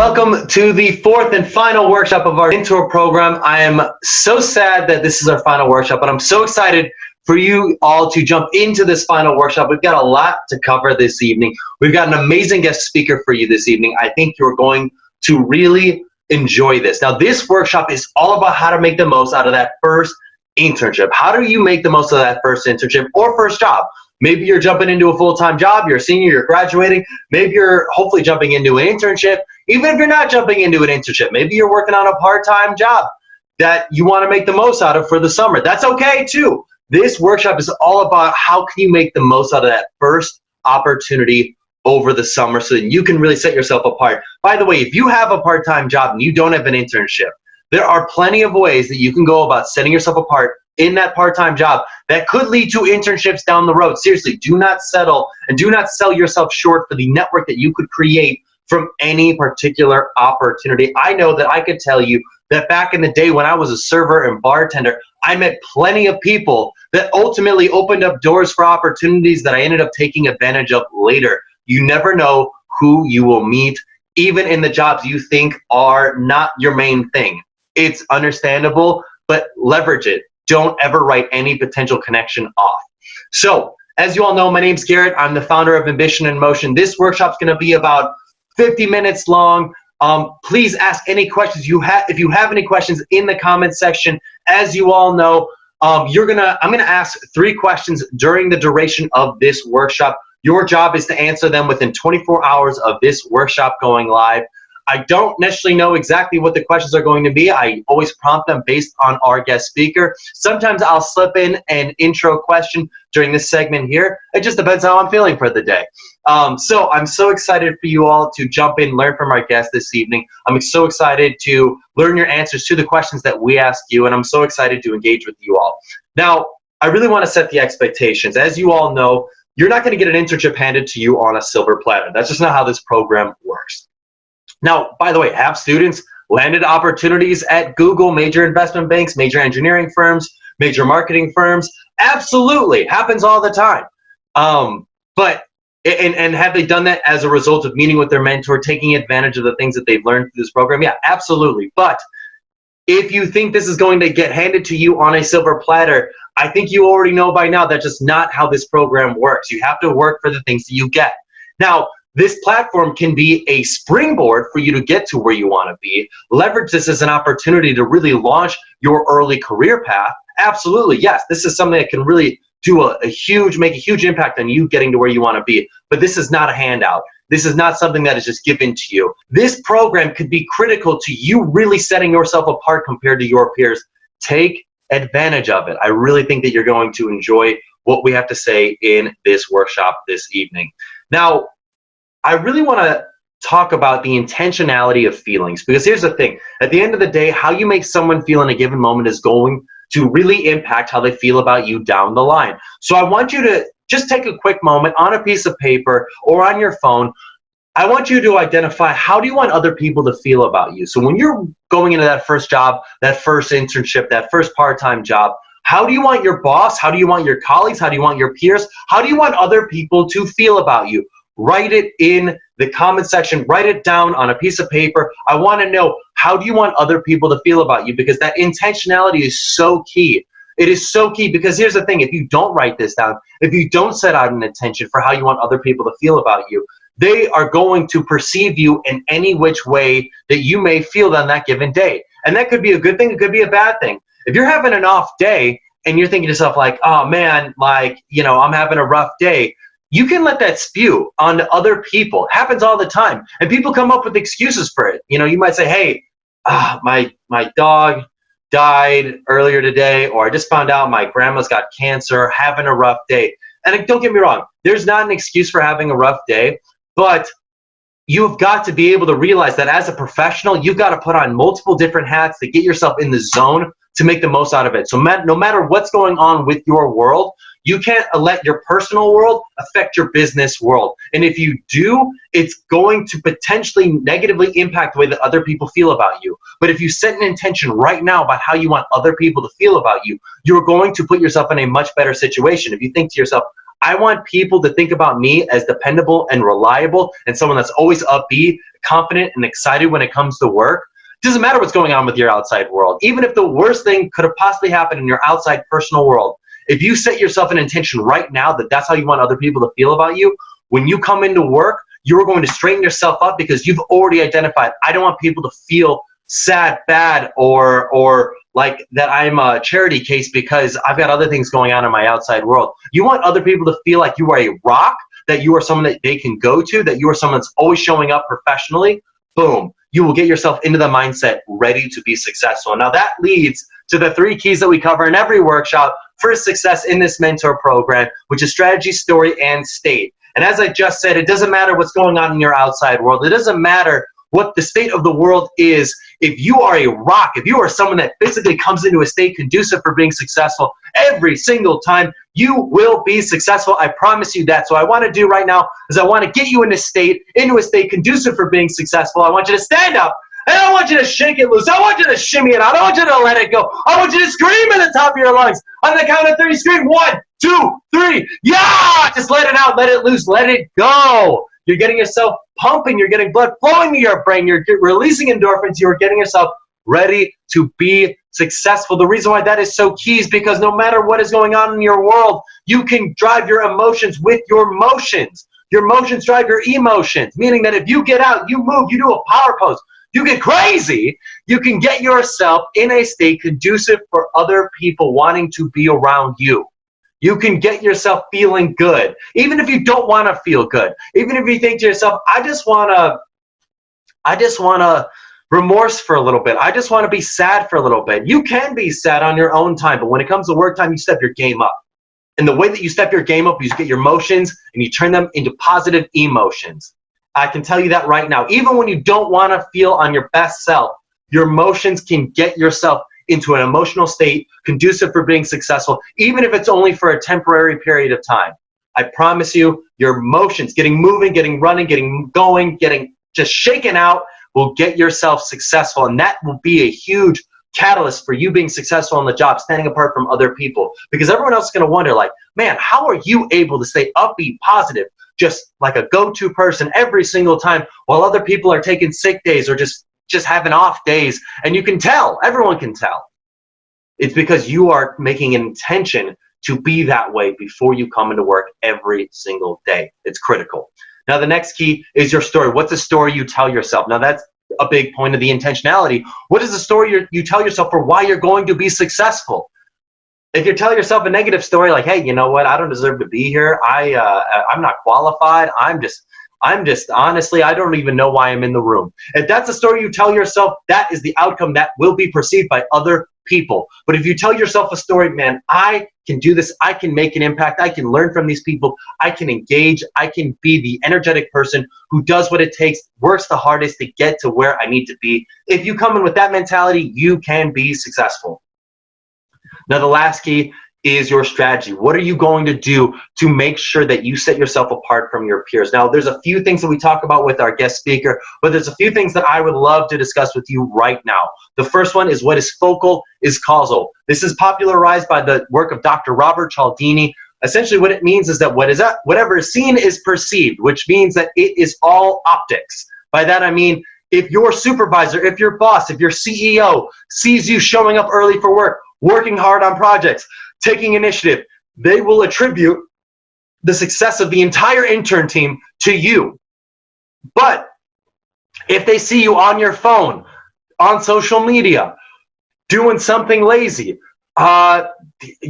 Welcome to the fourth and final workshop of our Mentor program. I am so sad that this is our final workshop, but I'm so excited for you all to jump into this final workshop. We've got a lot to cover this evening. We've got an amazing guest speaker for you this evening. I think you're going to really enjoy this. Now, this workshop is all about how to make the most out of that first internship. How do you make the most of that first internship or first job? Maybe you're jumping into a full-time job, you're a senior, you're graduating. Maybe you're hopefully jumping into an internship. Even if you're not jumping into an internship, maybe you're working on a part-time job that you want to make the most out of for the summer. That's okay too. This workshop is all about how can you make the most out of that first opportunity over the summer so that you can really set yourself apart. By the way, if you have a part-time job and you don't have an internship, there are plenty of ways that you can go about setting yourself apart in that part-time job that could lead to internships down the road. Seriously, do not settle and do not sell yourself short for the network that you could create from any particular opportunity. I know that I could tell you that back in the day when I was a server and bartender, I met plenty of people that ultimately opened up doors for opportunities that I ended up taking advantage of later. You never know who you will meet, even in the jobs you think are not your main thing. It's understandable, but leverage it. Don't ever write any potential connection off. So, as you all know, my name's Garrett. I'm the founder of Ambition in Motion. This workshop's going to be about 50 minutes long. Please ask any questions you have. If you have any questions in the comments section, as you all know, I'm gonna ask 3 questions during the duration of this workshop. Your job is to answer them within 24 hours of this workshop going live. I don't necessarily know exactly what the questions are going to be. I always prompt them based on our guest speaker. Sometimes I'll slip in an intro question during this segment here. It just depends how I'm feeling for the day. So I'm so excited for you all to jump in, learn from our guest this evening. I'm so excited to learn your answers to the questions that we ask you, and I'm so excited to engage with you all. Now, I really want to set the expectations. As you all know, you're not going to get an internship handed to you on a silver platter. That's just not how this program works. Now, by the way, have students landed opportunities at Google, major investment banks, major engineering firms, major marketing firms? Absolutely, happens all the time. And have they done that as a result of meeting with their mentor, taking advantage of the things that they've learned through this program? Yeah, absolutely. But if you think this is going to get handed to you on a silver platter, I think you already know by now that's just not how this program works. You have to work for the things that you get. Now, this platform can be a springboard for you to get to where you want to be. Leverage this as an opportunity to really launch your early career path. Absolutely, yes, this is something that can really do make a huge impact on you getting to where you want to be. But this is not a handout. This is not something that is just given to you. This program could be critical to you really setting yourself apart compared to your peers. Take advantage of it. I really think that you're going to enjoy what we have to say in this workshop this evening. Now, I really want to talk about the intentionality of feelings, because here's the thing. At the end of the day, how you make someone feel in a given moment is going to really impact how they feel about you down the line. So I want you to just take a quick moment on a piece of paper or on your phone. I want you to identify, how do you want other people to feel about you? So when you're going into that first job, that first internship, that first part-time job, how do you want your boss? How do you want your colleagues? How do you want your peers? How do you want other people to feel about you? Write it in the comment section. Write it down on a piece of paper. I want to know, how do you want other people to feel about you? Because that intentionality is so key. It is so key, because here's the thing. If you don't write this down, if you don't set out an intention for how you want other people to feel about you, they are going to perceive you in any which way that you may feel on that given day. And that could be a good thing. It could be a bad thing. If you're having an off day and you're thinking to yourself like, oh man, I'm having a rough day, you can let that spew onto other people. It happens all the time. And people come up with excuses for it. You might say, hey, my dog died earlier today, or I just found out my grandma's got cancer, having a rough day. And don't get me wrong, there's not an excuse for having a rough day, but you've got to be able to realize that as a professional, you've got to put on multiple different hats to get yourself in the zone to make the most out of it. So no matter what's going on with your world, you can't let your personal world affect your business world. And if you do, it's going to potentially negatively impact the way that other people feel about you. But if you set an intention right now about how you want other people to feel about you, you're going to put yourself in a much better situation. If you think to yourself, I want people to think about me as dependable and reliable and someone that's always upbeat, confident, and excited when it comes to work. It doesn't matter what's going on with your outside world. Even if the worst thing could have possibly happened in your outside personal world, if you set yourself an intention right now that that's how you want other people to feel about you, when you come into work, you're going to straighten yourself up because you've already identified, I don't want people to feel sad, bad, or like that I'm a charity case because I've got other things going on in my outside world. You want other people to feel like you are a rock, that you are someone that they can go to, that you are someone that's always showing up professionally. Boom. You will get yourself into the mindset ready to be successful. Now that leads to the 3 keys that we cover in every workshop for success in this mentor program, which is strategy, story, and state. And as I just said, it doesn't matter what's going on in your outside world. It doesn't matter what the state of the world is. If you are a rock, if you are someone that physically comes into a state conducive for being successful every single time, you will be successful. I promise you that. So I want to do right now is I want to get you into a state conducive for being successful. I want you to stand up. And I want you to shake it loose. I want you to shimmy it out. I want you to let it go. I want you to scream at the top of your lungs. On the count of 3, scream 1, 2, 3. Yeah! Just let it out. Let it loose. Let it go. You're getting yourself pumping. You're getting blood flowing to your brain. You're releasing endorphins. You're getting yourself ready to be successful. The reason why that is so key is because no matter what is going on in your world, you can drive your emotions with your motions. Your motions drive your emotions, meaning that if you get out, you move, you do a power pose, you get crazy, you can get yourself in a state conducive for other people wanting to be around you. You can get yourself feeling good, even if you don't want to feel good. Even if you think to yourself, I just want to remorse for a little bit. I just want to be sad for a little bit. You can be sad on your own time, but when it comes to work time, you step your game up. And the way that you step your game up is you get your emotions and you turn them into positive emotions. I can tell you that right now. Even when you don't want to feel on your best self, your emotions can get yourself into an emotional state conducive for being successful, even if it's only for a temporary period of time. I promise you, your emotions, getting moving, getting running, getting going, getting just shaken out, will get yourself successful. And that will be a huge catalyst for you being successful on the job, standing apart from other people. Because everyone else is going to wonder, like, man, how are you able to stay upbeat, positive, just like a go-to person every single time while other people are taking sick days or just having off days? And you can tell, everyone can tell. It's because you are making an intention to be that way before you come into work every single day. It's critical. Now, the next key is your story. What's the story you tell yourself? Now, that's a big point of the intentionality. What is the story you tell yourself for why you're going to be successful? If you're telling yourself a negative story like, hey, you know what, I don't deserve to be here, I'm not qualified, I'm just honestly, I don't even know why I'm in the room. If that's the story you tell yourself, that is the outcome that will be perceived by other people. But if you tell yourself a story, man, I can do this, I can make an impact, I can learn from these people, I can engage, I can be the energetic person who does what it takes, works the hardest to get to where I need to be. If you come in with that mentality, you can be successful. Now, the last key is your strategy. What are you going to do to make sure that you set yourself apart from your peers? Now, there's a few things that we talk about with our guest speaker, but there's a few things that I would love to discuss with you right now. The first one is what is focal is causal. This is popularized by the work of Dr. Robert Cialdini. Essentially, what it means is that whatever is seen is perceived, which means that it is all optics. By that, I mean, if your supervisor, if your boss, if your CEO sees you showing up early for work, working hard on projects, taking initiative, they will attribute the success of the entire intern team to you. But if they see you on your phone, on social media, doing something lazy,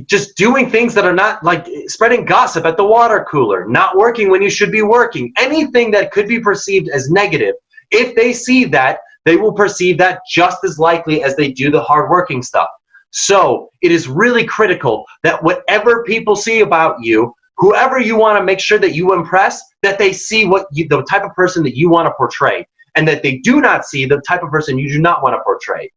just doing things that are not, like spreading gossip at the water cooler, not working when you should be working, anything that could be perceived as negative, if they see that, they will perceive that just as likely as they do the hardworking stuff. So it is really critical that whatever people see about you, whoever you want to make sure that you impress, that they see the type of person that you want to portray, and that they do not see the type of person you do not want to portray.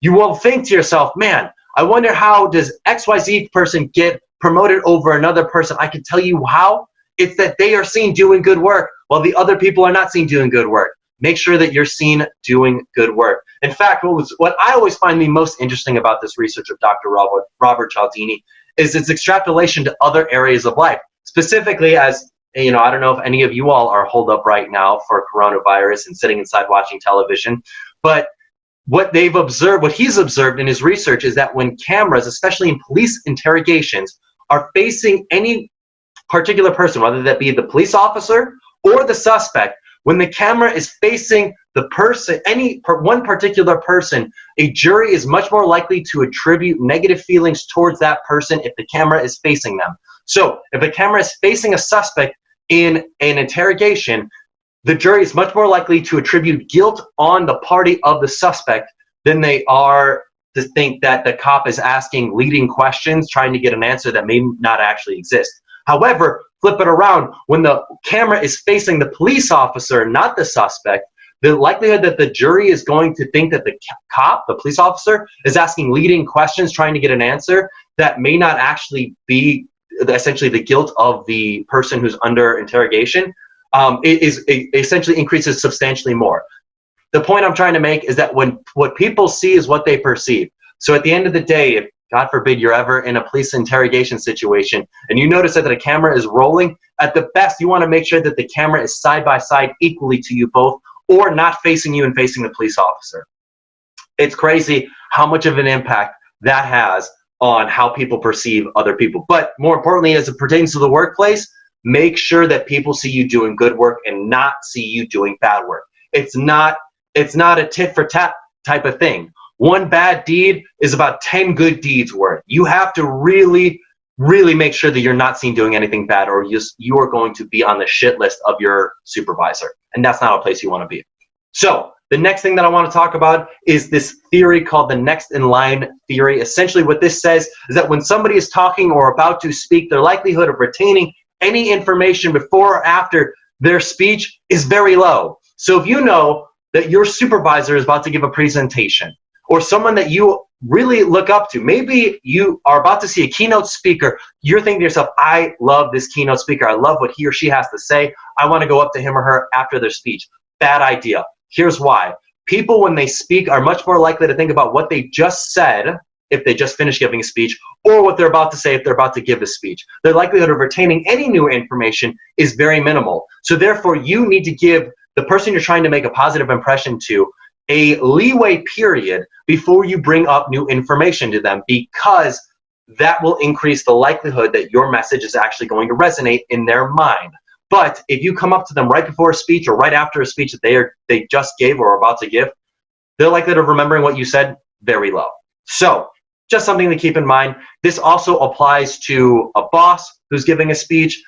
You will think to yourself, man, I wonder how does XYZ person get promoted over another person? I can tell you how. It's that they are seen doing good work while the other people are not seen doing good work. Make sure that you're seen doing good work. In fact, what I always find the most interesting about this research of Dr. Robert Cialdini is its extrapolation to other areas of life. specifically as, you know, I don't know if any of you all are holed up right now for coronavirus and sitting inside watching television, but what he's observed in his research is that when cameras, especially in police interrogations, are facing any particular person, whether that be the police officer or the suspect, when the camera is facing the person, one particular person, a jury is much more likely to attribute negative feelings towards that person if the camera is facing them. So if a camera is facing a suspect in an interrogation, the jury is much more likely to attribute guilt on the party of the suspect than they are to think that the cop is asking leading questions, trying to get an answer that may not actually exist. However, flip it around. When the camera is facing the police officer, not the suspect, the likelihood that the jury is going to think that the cop, the police officer, is asking leading questions, trying to get an answer that may not actually be essentially the guilt of the person who's under interrogation, it essentially increases substantially more. The point I'm trying to make is that when what people see is what they perceive. So at the end of the day, if God forbid you're ever in a police interrogation situation and you notice that the camera is rolling, at the best you want to make sure that the camera is side by side equally to you both, or not facing you and facing the police officer. It's crazy how much of an impact that has on how people perceive other people. But more importantly, as it pertains to the workplace, make sure that people see you doing good work and not see you doing bad work. It's not a tit for tat type of thing. One bad deed is about 10 good deeds worth. You have to really, really make sure that you're not seen doing anything bad, or you are going to be on the shit list of your supervisor. And that's not a place you want to be. So the next thing that I want to talk about is this theory called the next in line theory. Essentially what this says is that when somebody is talking or about to speak, their likelihood of retaining any information before or after their speech is very low. So if you know that your supervisor is about to give a presentation, or someone that you really look up to, maybe you are about to see a keynote speaker, you're thinking to yourself, I love this keynote speaker, I love what he or she has to say, I want to go up to him or her after their speech. Bad idea. Here's why. People, when they speak, are much more likely to think about what they just said if they just finished giving a speech, or what they're about to say if they're about to give a speech. Their likelihood of retaining any new information is very minimal. So therefore, you need to give the person you're trying to make a positive impression to a leeway period before you bring up new information to them, because that will increase the likelihood that your message is actually going to resonate in their mind. But if you come up to them right before a speech or right after a speech that they just gave or are about to give, their likelihood of remembering what you said, very low. So just something to keep in mind. This also applies to a boss who's giving a speech,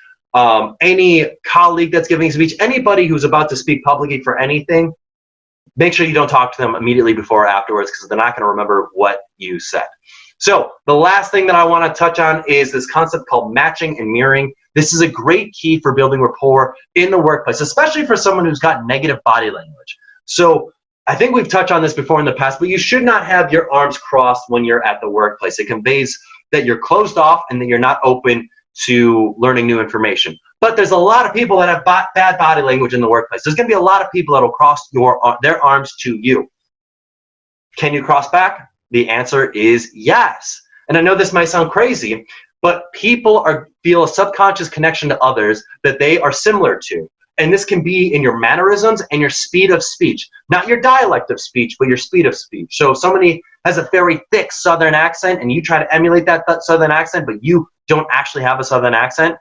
any colleague that's giving a speech, anybody who's about to speak publicly for anything. Make sure you don't talk to them immediately before or afterwards, because they're not going to remember what you said. So the last thing that I want to touch on is this concept called matching and mirroring. This is a great key for building rapport in the workplace, especially for someone who's got negative body language. So I think we've touched on this before in the past, but you should not have your arms crossed when you're at the workplace. It conveys that you're closed off and that you're not open to learning new information. But there's a lot of people that have bad body language in the workplace. There's going to be a lot of people that will cross their arms to you. Can you cross back? The answer is yes. And I know this might sound crazy, but people feel a subconscious connection to others that they are similar to. And this can be in your mannerisms and your speed of speech. Not your dialect of speech, but your speed of speech. So if somebody has a very thick Southern accent and you try to emulate that Southern accent, but you don't actually have a Southern accent,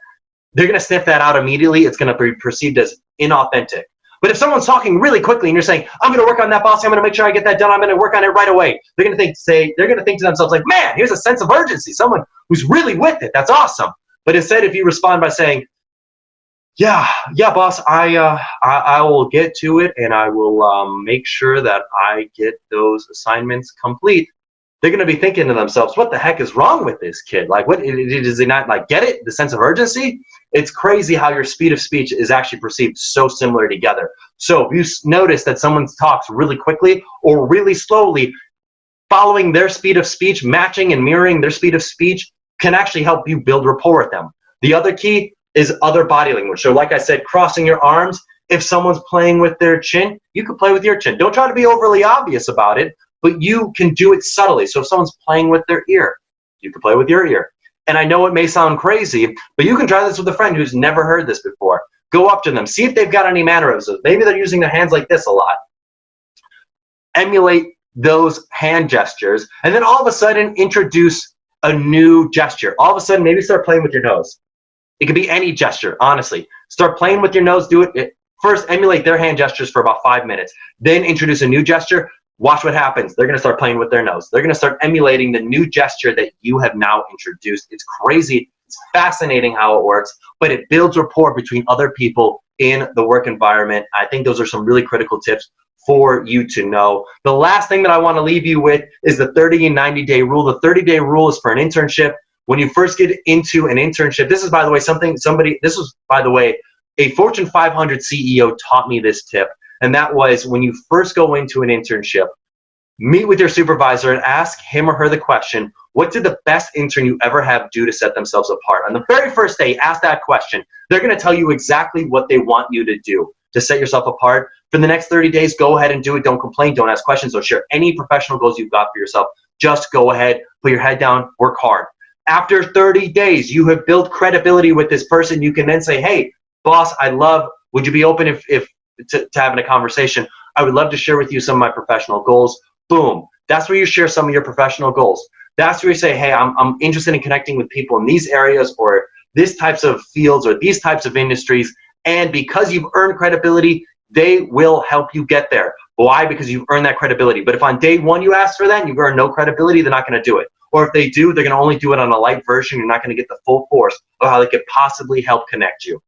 they're going to sniff that out immediately. It's going to be perceived as inauthentic. But if someone's talking really quickly and you're saying, I'm going to work on that, boss, I'm going to make sure I get that done, I'm going to work on it right away, they're going to think to themselves like, man, here's a sense of urgency, someone who's really with it. That's awesome. But instead, if you respond by saying, yeah, boss, I will get to it, and I will make sure that I get those assignments complete, they're going to be thinking to themselves, what the heck is wrong with this kid? Like, what, does he not like get it? The sense of urgency? It's crazy how your speed of speech is actually perceived so similar together. So if you notice that someone talks really quickly or really slowly, following their speed of speech, matching and mirroring their speed of speech can actually help you build rapport with them. The other key is other body language. So like I said, crossing your arms. If someone's playing with their chin, you can play with your chin. Don't try to be overly obvious about it, but you can do it subtly. So if someone's playing with their ear, you can play with your ear. And I know it may sound crazy, but you can try this with a friend who's never heard this before. Go up to them, see if they've got any mannerisms. Maybe they're using their hands like this a lot. Emulate those hand gestures, and then all of a sudden introduce a new gesture. All of a sudden, maybe start playing with your nose. It could be any gesture, honestly. Start playing with your nose. Do it. First, emulate their hand gestures for about 5 minutes. Then introduce a new gesture. Watch what happens. They're going to start playing with their nose. They're going to start emulating the new gesture that you have now introduced. It's crazy. It's fascinating how it works, but it builds rapport between other people in the work environment. I think those are some really critical tips for you to know. The last thing that I want to leave you with is the 30 and 90-day rule. The 30-day rule is for an internship. When you first get into an internship, this is, by the way, this was, by the way, a Fortune 500 CEO taught me this tip. And that was, when you first go into an internship, meet with your supervisor and ask him or her the question, what did the best intern you ever have do to set themselves apart? On the very first day, ask that question. They're going to tell you exactly what they want you to do to set yourself apart. For the next 30 days, go ahead and do it. Don't complain. Don't ask questions. Don't share any professional goals you've got for yourself. Just go ahead, put your head down, work hard. After 30 days, you have built credibility with this person. You can then say, hey, boss, would you be open to having a conversation? I would love to share with you some of my professional goals. Boom. That's where you share some of your professional goals. That's where you say, hey, I'm interested in connecting with people in these areas or these types of fields or these types of industries. And because you've earned credibility, they will help you get there. Why? Because you've earned that credibility. But if on day one you ask for that and you've earned no credibility, they're not going to do it. Or if they do, they're going to only do it on a light version. You're not going to get the full force of how they could possibly help connect you.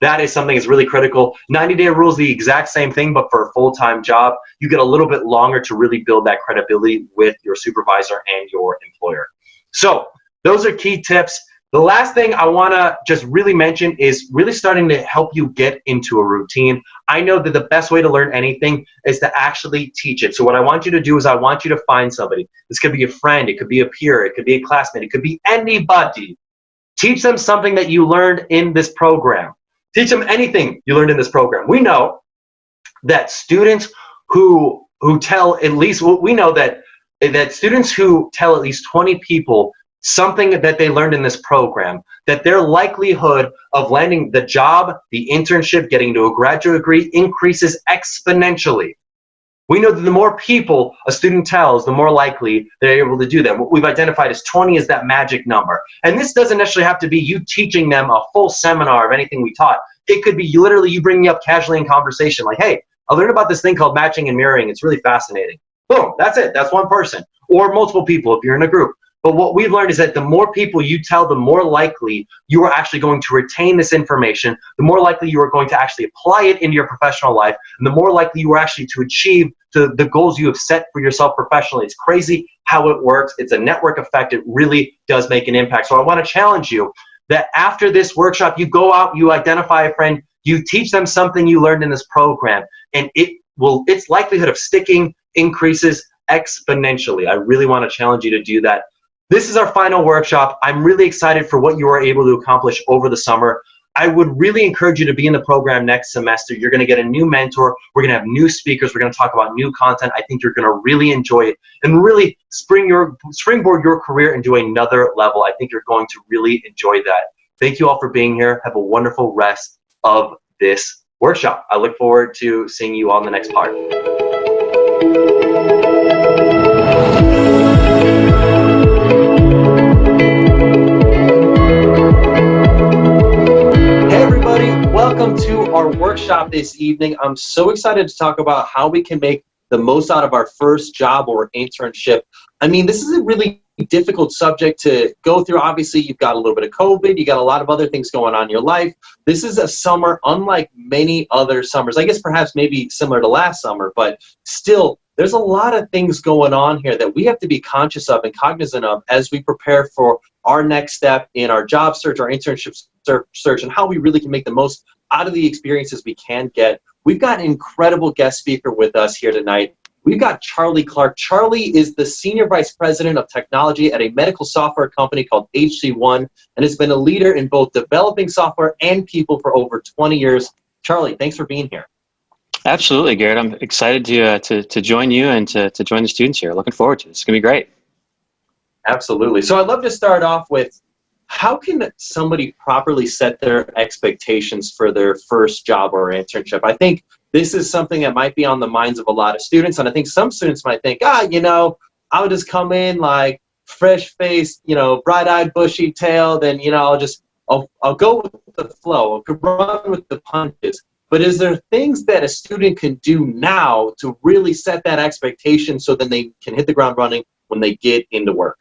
That is something that's really critical. 90-day rule is the exact same thing, but for a full-time job, you get a little bit longer to really build that credibility with your supervisor and your employer. So those are key tips. The last thing I want to just really mention is really starting to help you get into a routine. I know that the best way to learn anything is to actually teach it. So what I want you to do is I want you to find somebody. This could be a friend. It could be a peer. It could be a classmate. It could be anybody. Teach them something that you learned in this program. Teach them anything you learned in this program. We know that students who tell at least, we know that students who tell at least 20 people something that they learned in this program, that their likelihood of landing the job, the internship, getting to a graduate degree increases exponentially. We know that the more people a student tells, the more likely they're able to do that. What we've identified as 20 is that magic number. And this doesn't necessarily have to be you teaching them a full seminar of anything we taught. It could be literally you bringing up casually in conversation, like, hey, I learned about this thing called matching and mirroring. It's really fascinating. Boom, that's it. That's one person. Or multiple people if you're in a group. But what we've learned is that the more people you tell, the more likely you are actually going to retain this information, the more likely you are going to actually apply it into your professional life, and the more likely you are actually to achieve the goals you have set for yourself professionally. It's crazy how it works. It's a network effect. It really does make an impact. So I want to challenge you that after this workshop, you go out, you identify a friend, you teach them something you learned in this program, and its likelihood of sticking increases exponentially. I really want to challenge you to do that. This is our final workshop. I'm really excited for what you are able to accomplish over the summer. I would really encourage you to be in the program next semester. You're going to get a new mentor. We're going to have new speakers. We're going to talk about new content. I think you're going to really enjoy it and really springboard your career into another level. I think you're going to really enjoy that. Thank you all for being here. Have a wonderful rest of this workshop. I look forward to seeing you all in the next part. Welcome to our workshop this evening. I'm so excited to talk about how we can make the most out of our first job or internship. I mean, this is a really difficult subject to go through. Obviously, you've got a little bit of COVID. You got a lot of other things going on in your life. This is a summer unlike many other summers. I guess perhaps maybe similar to last summer, but still, there's a lot of things going on here that we have to be conscious of and cognizant of as we prepare for our next step in our job search, our internship search, and how we really can make the most out of the experiences we can get. We've got an incredible guest speaker with us here tonight. We've got Charlie Clarke. Charlie is the Senior Vice President of Technology at a medical software company called HC1 and has been a leader in both developing software and people for over 20 years. Charlie, thanks for being here. Absolutely, Garrett. I'm excited to join you and to join the students here. Looking forward to it. It's going to be great. Absolutely. So I'd love to start off with how can somebody properly set their expectations for their first job or internship? I think this is something that might be on the minds of a lot of students. And I think some students might think, I'll just come in like fresh faced, bright eyed, bushy tailed, and, I'll go with the flow. I could run with the punches. But is there things that a student can do now to really set that expectation so then they can hit the ground running when they get into work?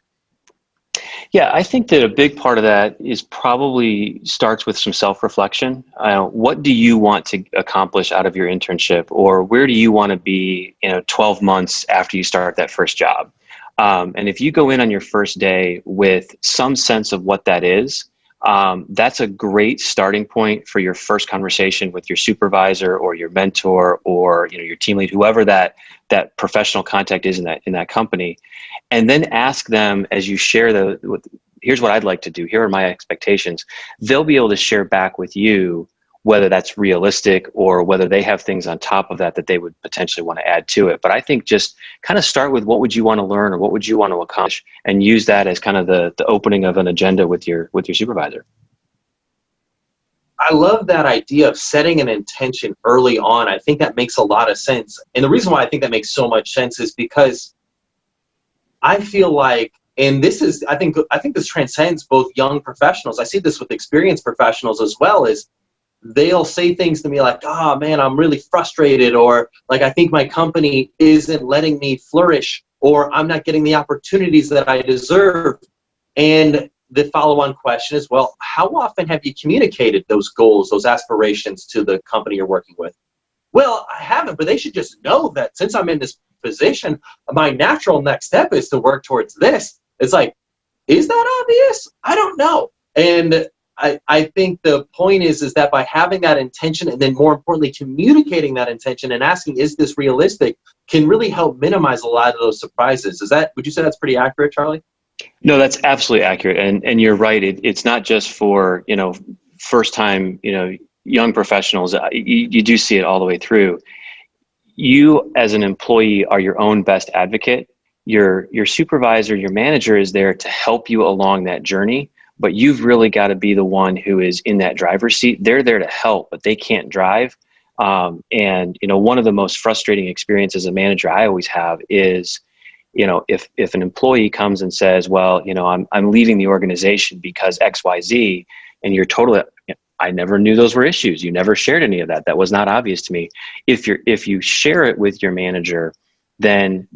Yeah, I think that a big part of that is probably starts with some self-reflection. What do you want to accomplish out of your internship, or where do you want to be, 12 months after you start that first job? And if you go in on your first day with some sense of what that is, that's a great starting point for your first conversation with your supervisor or your mentor or your team lead, whoever that professional contact is in that company. And then ask them as you share here's what I'd like to do. Here are my expectations. They'll be able to share back with you whether that's realistic or whether they have things on top of that they would potentially want to add to it. But I think just kind of start with what would you want to learn or what would you want to accomplish, and use that as kind of the opening of an agenda with your supervisor. I love that idea of setting an intention early on. I think that makes a lot of sense. And the reason why I think that makes so much sense is because I feel like, and I think this transcends both young professionals. I see this with experienced professionals as well, is they'll say things to me like, oh man, I'm really frustrated, or like, I think my company isn't letting me flourish, or I'm not getting the opportunities that I deserve. And the follow-on question is, well, how often have you communicated those goals, those aspirations to the company you're working with? Well, I haven't, but they should just know that since I'm in this position, my natural next step is to work towards this. It's like, is that obvious? I don't know. And I think the point is that by having that intention, and then more importantly, communicating that intention and asking, is this realistic, can really help minimize a lot of those surprises. Would you say that's pretty accurate, Charlie? No, that's absolutely accurate. And you're right. It's not just for, first time, young professionals. You do see it all the way through. You as an employee are your own best advocate. Your supervisor, your manager is there to help you along that journey, but you've really got to be the one who is in that driver's seat. They're there to help, but they can't drive. And one of the most frustrating experiences as a manager I always have is, if an employee comes and says, well, I'm leaving the organization because XYZ, and you're totally, I never knew those were issues. You never shared any of that. That was not obvious to me. If you share it with your manager, then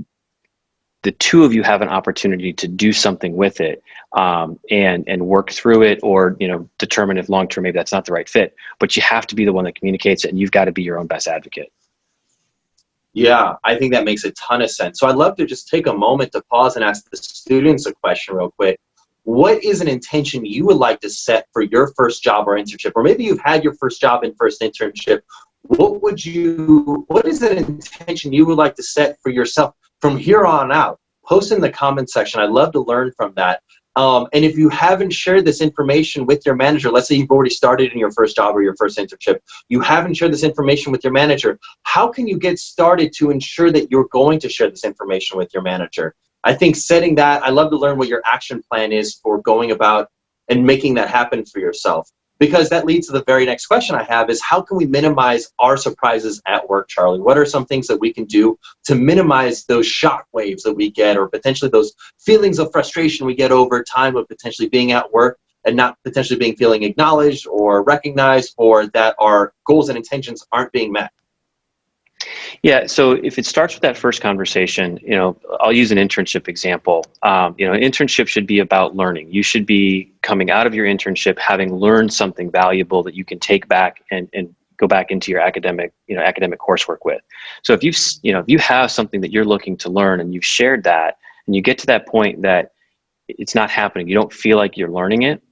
the two of you have an opportunity to do something with it, and work through it, or determine if long term maybe that's not the right fit. But you have to be the one that communicates it, and you've got to be your own best advocate. Yeah, I think that makes a ton of sense. So I'd love to just take a moment to pause and ask the students a question real quick. What is an intention you would like to set for your first job or internship? Or maybe you've had your first job and first internship. What is an intention you would like to set for yourself from here on out? Post in the comment section. I'd love to learn from that. And if you haven't shared this information with your manager, let's say you've already started in your first job or your first internship, you haven't shared this information with your manager, how can you get started to ensure that you're going to share this information with your manager? I think setting that, I'd love to learn what your action plan is for going about and making that happen for yourself. Because that leads to the very next question I have is, how can we minimize our surprises at work, Charlie? What are some things that we can do to minimize those shock waves that we get, or potentially those feelings of frustration we get over time of potentially being at work and not potentially feeling acknowledged or recognized, or that our goals and intentions aren't being met? Yeah, so if it starts with that first conversation, I'll use an internship example. An internship should be about learning. You should be coming out of your internship having learned something valuable that you can take back and go back into your academic coursework with. So if you have something that you're looking to learn and you've shared that, and you get to that point that it's not happening, you don't feel like you're learning it,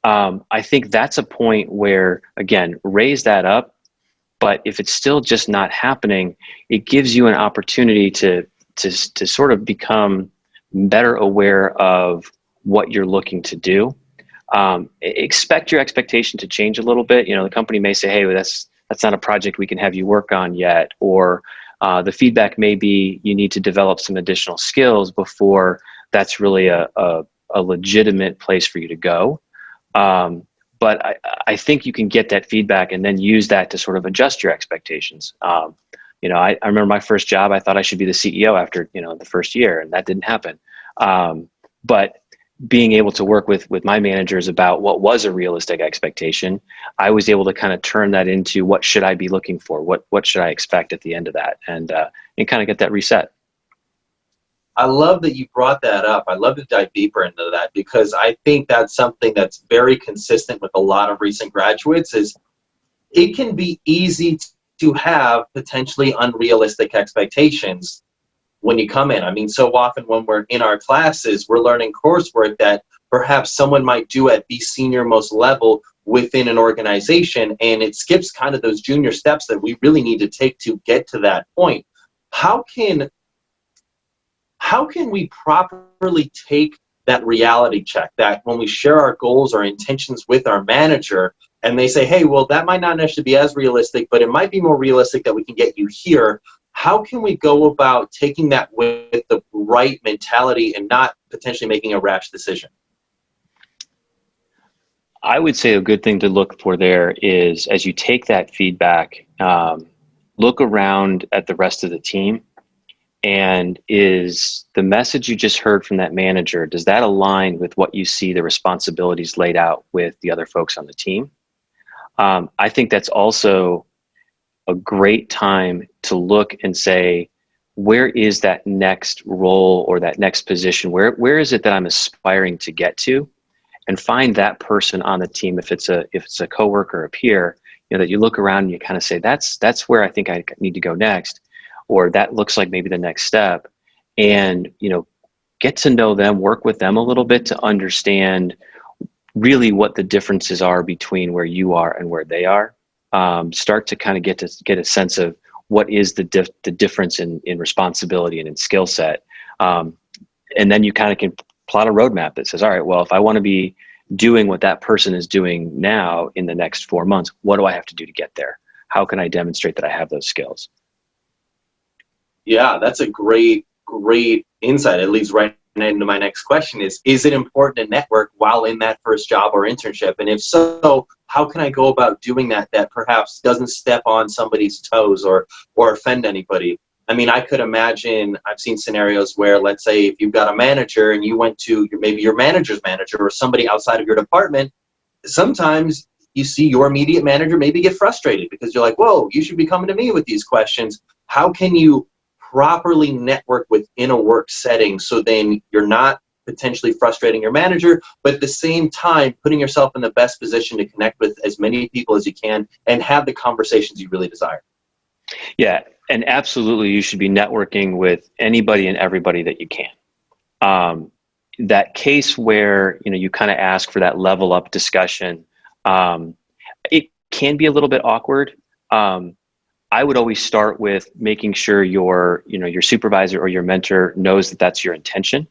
I think that's a point where, again, raise that up. But if it's still just not happening, it gives you an opportunity to sort of become better aware of what you're looking to do. Expect your expectation to change a little bit. The company may say, hey, well, that's not a project we can have you work on yet. Or the feedback may be you need to develop some additional skills before that's really a legitimate place for you to go. But I think you can get that feedback and then use that to sort of adjust your expectations. I remember my first job, I thought I should be the CEO after, the first year, and that didn't happen. But being able to work with my managers about what was a realistic expectation, I was able to kind of turn that into what should I be looking for? What should I expect at the end of that? And kind of get that reset. I love that you brought that up. I'd love to dive deeper into that, because I think that's something that's very consistent with a lot of recent graduates. Is it can be easy to have potentially unrealistic expectations when you come in. I mean, so often when we're in our classes, we're learning coursework that perhaps someone might do at the senior most level within an organization, and it skips kind of those junior steps that we really need to take to get to that point. How can we properly take that reality check, that when we share our goals or intentions with our manager and they say, hey, well, that might not necessarily be as realistic, but it might be more realistic that we can get you here. How can we go about taking that with the right mentality and not potentially making a rash decision? I would say a good thing to look for there is, as you take that feedback, look around at the rest of the team. And is the message you just heard from that manager, does that align with what you see the responsibilities laid out with the other folks on the team? I think that's also a great time to look and say, where is that next role or that next position? Where is it that I'm aspiring to get to? And find that person on the team, if it's a coworker or a peer, that you look around and you kind of say, that's where I think I need to go next. Or that looks like maybe the next step, and get to know them, work with them a little bit to understand really what the differences are between where you are and where they are. Start to kind of get a sense of what is the difference in responsibility and in skill set, and then you kind of can plot a roadmap that says, all right, well, if I want to be doing what that person is doing now in the next 4 months, what do I have to do to get there? How can I demonstrate that I have those skills? Yeah, that's a great insight. It leads right into my next question is it important to network while in that first job or internship? And if so, how can I go about doing that perhaps doesn't step on somebody's toes or offend anybody? I mean, I could imagine, I've seen scenarios where, let's say, if you've got a manager and you went to maybe your manager's manager or somebody outside of your department, sometimes you see your immediate manager maybe get frustrated because you're like, whoa, you should be coming to me with these questions. How can you properly network within a work setting so then you're not potentially frustrating your manager, but at the same time putting yourself in the best position to connect with as many people as you can and have the conversations you really desire? Yeah, and absolutely, you should be networking with anybody and everybody that you can. That case where you kind of ask for that level up discussion, it can be a little bit awkward. I would always start with making sure your supervisor or your mentor knows that that's your intention.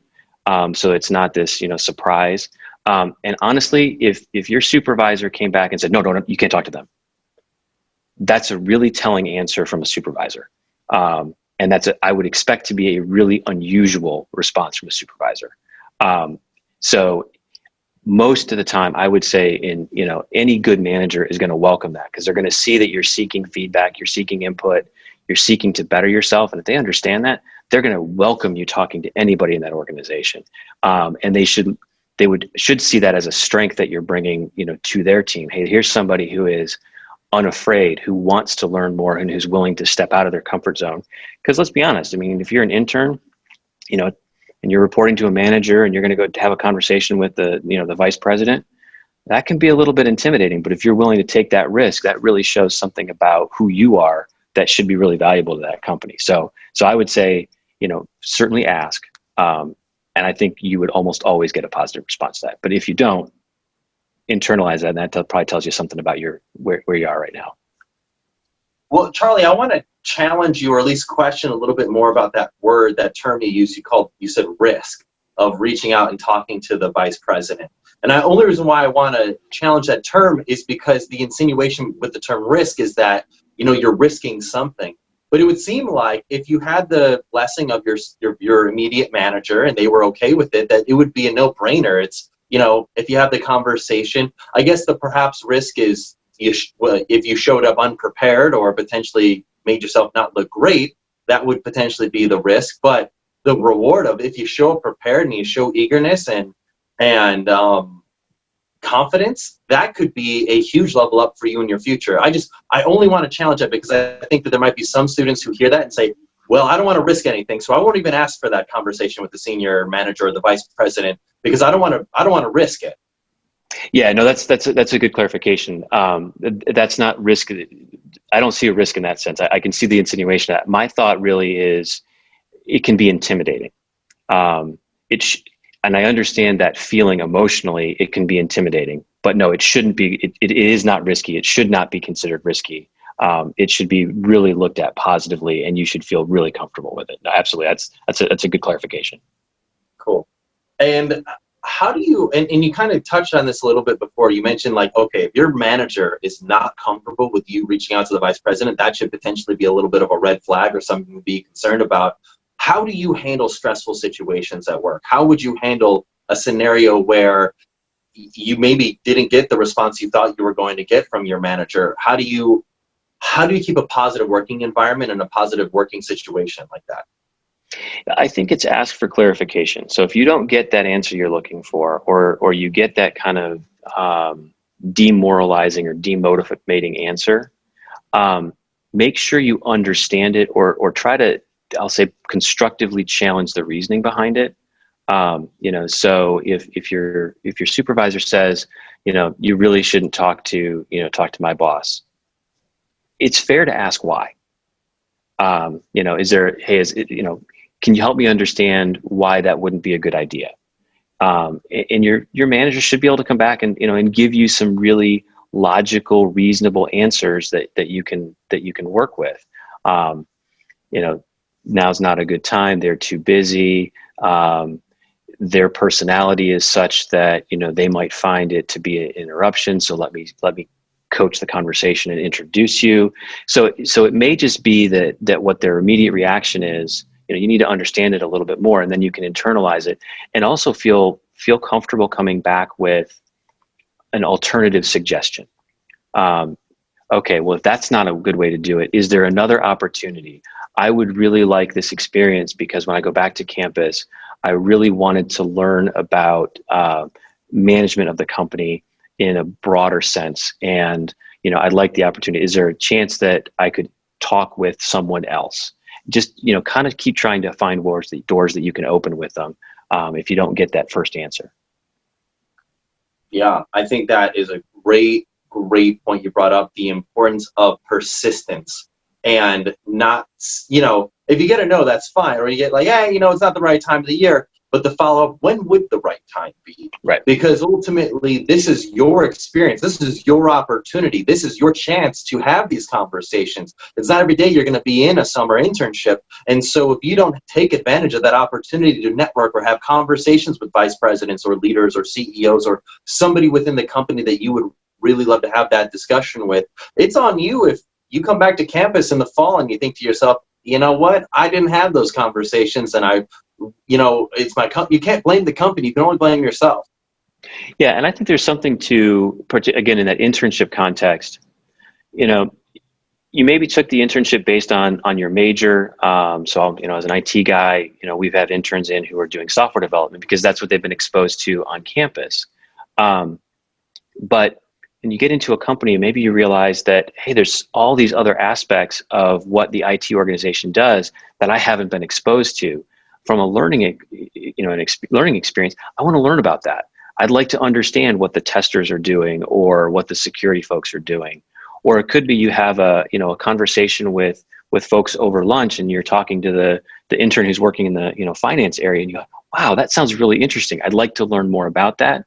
So it's not this, surprise. And honestly, if your supervisor came back and said, no, you can't talk to them, that's a really telling answer from a supervisor. And I would expect to be a really unusual response from a supervisor. So most of the time, I would say any good manager is going to welcome that, because they're going to see that you're seeking feedback, you're seeking input, you're seeking to better yourself. And if they understand that, they're going to welcome you talking to anybody in that organization. And they should see that as a strength that you're bringing, to their team. Hey, here's somebody who is unafraid, who wants to learn more, and who's willing to step out of their comfort zone. Because let's be honest, I mean, if you're an intern, and you're reporting to a manager and you're going to go have a conversation with the vice president, that can be a little bit intimidating. But if you're willing to take that risk, that really shows something about who you are that should be really valuable to that company. So I would say, certainly ask. And I think you would almost always get a positive response to that. But if you don't, internalize that, and that probably tells you something about where you are right now. Well, Charlie, I want to challenge you, or at least question a little bit more about that term you used. You said risk of reaching out and talking to the vice president. And the only reason why I want to challenge that term is because the insinuation with the term risk is that, you're risking something. But it would seem like if you had the blessing of your immediate manager and they were okay with it, that it would be a no-brainer. if you have the conversation, I guess the perhaps risk is if you showed up unprepared or potentially made yourself not look great, that would potentially be the risk. But the reward of if you show up prepared and you show eagerness and confidence, that could be a huge level up for you in your future. I only want to challenge that because I think that there might be some students who hear that and say, well, I don't want to risk anything, so I won't even ask for that conversation with the senior manager or the vice president because I don't want to risk it. Yeah, no, that's a good clarification. That's not risk. I don't see a risk in that sense. I can see the insinuation. That my thought really is, it can be intimidating. And I understand that feeling emotionally. It can be intimidating, but no, it shouldn't be. It is not risky. It should not be considered risky. It should be really looked at positively, and you should feel really comfortable with it. No, absolutely, that's a good clarification. Cool. And how do you, and you kind of touched on this a little bit before, you mentioned like, okay, if your manager is not comfortable with you reaching out to the vice president, that should potentially be a little bit of a red flag or something to be concerned about. How do you handle stressful situations at work? How would you handle a scenario where you maybe didn't get the response you thought you were going to get from your manager? How do you keep a positive working environment and a positive working situation like that? I think it's ask for clarification. So if you don't get that answer you're looking for, or you get that kind of demoralizing or demotivating answer, make sure you understand it, or try to, I'll say, constructively challenge the reasoning behind it. So if your supervisor says, you really shouldn't talk to my boss, it's fair to ask why. Can you help me understand why that wouldn't be a good idea? And your manager should be able to come back and give you some really logical, reasonable answers that you can work with. Now's not a good time. They're too busy. Their personality is such that they might find it to be an interruption. So let me coach the conversation and introduce you. So it may just be that what their immediate reaction is. You need to understand it a little bit more, and then you can internalize it, and also feel comfortable coming back with an alternative suggestion. Okay, well, if that's not a good way to do it, is there another opportunity? I would really like this experience because when I go back to campus, I really wanted to learn about management of the company in a broader sense. And, I'd like the opportunity. Is there a chance that I could talk with someone else? Just, kind of keep trying to find doors that you can open with them if you don't get that first answer. Yeah, I think that is a great point you brought up, the importance of persistence. And not, if you get a no, that's fine. Or you get like, hey, it's not the right time of the year. But the follow-up, when would the right time be? Right. Because ultimately, this is your experience. This is your opportunity. This is your chance to have these conversations. It's not every day you're going to be in a summer internship. And so if you don't take advantage of that opportunity to network or have conversations with vice presidents or leaders or CEOs or somebody within the company that you would really love to have that discussion with, it's on you if you come back to campus in the fall and you think to yourself, you know what, I didn't have those conversations, and it's my company. You can't blame the company. You can only blame yourself. Yeah, and I think there's something to, again, in that internship context, you maybe took the internship based on your major. So, as an IT guy, we've had interns in who are doing software development because that's what they've been exposed to on campus. But when you get into a company, maybe you realize that, hey, there's all these other aspects of what the IT organization does that I haven't been exposed to. From a learning experience, I want to learn about that. I'd like to understand what the testers are doing or what the security folks are doing. Or it could be you have a conversation with folks over lunch, and you're talking to the intern who's working in the finance area, and you go, wow, that sounds really interesting. I'd like to learn more about that.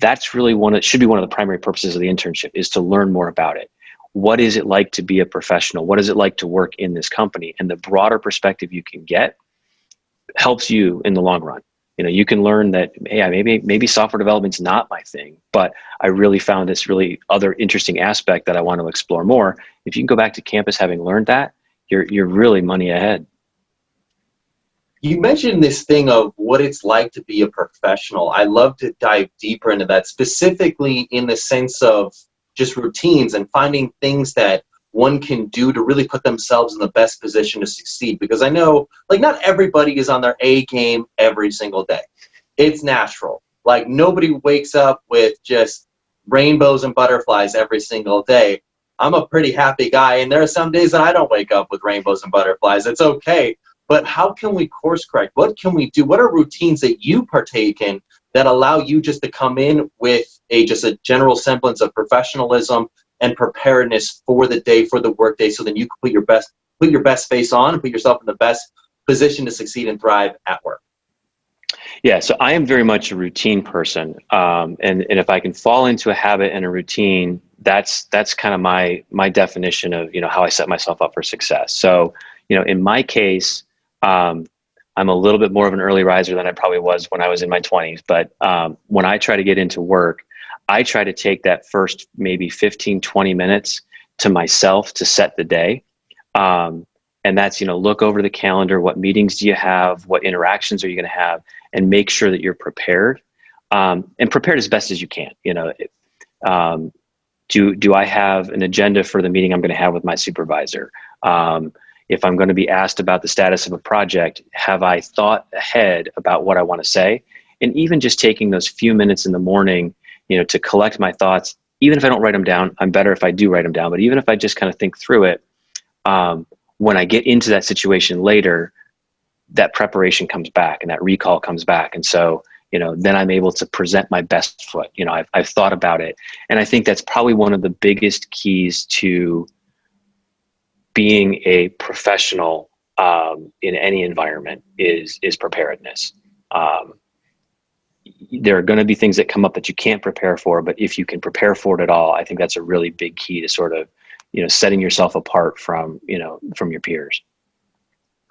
That's really should be one of the primary purposes of the internship, is to learn more about it. What is it like to be a professional? What is it like to work in this company? And the broader perspective you can get helps you in the long run. You can learn that, hey, maybe software development's not my thing, but I really found this really other interesting aspect that I want to explore more. If you can go back to campus having learned that, you're really money ahead. You mentioned this thing of what it's like to be a professional. I love to dive deeper into that, specifically in the sense of just routines and finding things that one can do to really put themselves in the best position to succeed. Because I know, like, not everybody is on their A game every single day. It's natural. Like, nobody wakes up with just rainbows and butterflies every single day. I'm a pretty happy guy, and there are some days that I don't wake up with rainbows and butterflies. It's okay. But how can we course correct? What can we do? What are routines that you partake in that allow you just to come in with just a general semblance of professionalism and preparedness for the day, for the workday, so then you can put your best face on and put yourself in the best position to succeed and thrive at work? Yeah, so I am very much a routine person, and if I can fall into a habit and a routine, that's kind of my definition of how I set myself up for success. So in my case, I'm a little bit more of an early riser than I probably was when I was in my 20s. But when I try to get into work, I try to take that first maybe 15, 20 minutes to myself to set the day. And that's, look over the calendar. What meetings do you have? What interactions are you going to have? And make sure that you're prepared, and prepared as best as you can. Do I have an agenda for the meeting I'm going to have with my supervisor? If I'm going to be asked about the status of a project, have I thought ahead about what I want to say? And even just taking those few minutes in the morning, to collect my thoughts, even if I don't write them down, I'm better if I do write them down, but even if I just kind of think through it, when I get into that situation later, that preparation comes back and that recall comes back. And so, then I'm able to present my best foot. I've thought about it. And I think that's probably one of the biggest keys to being a professional in any environment is preparedness. There are going to be things that come up that you can't prepare for, but if you can prepare for it at all, I think that's a really big key to sort of, setting yourself apart from your peers.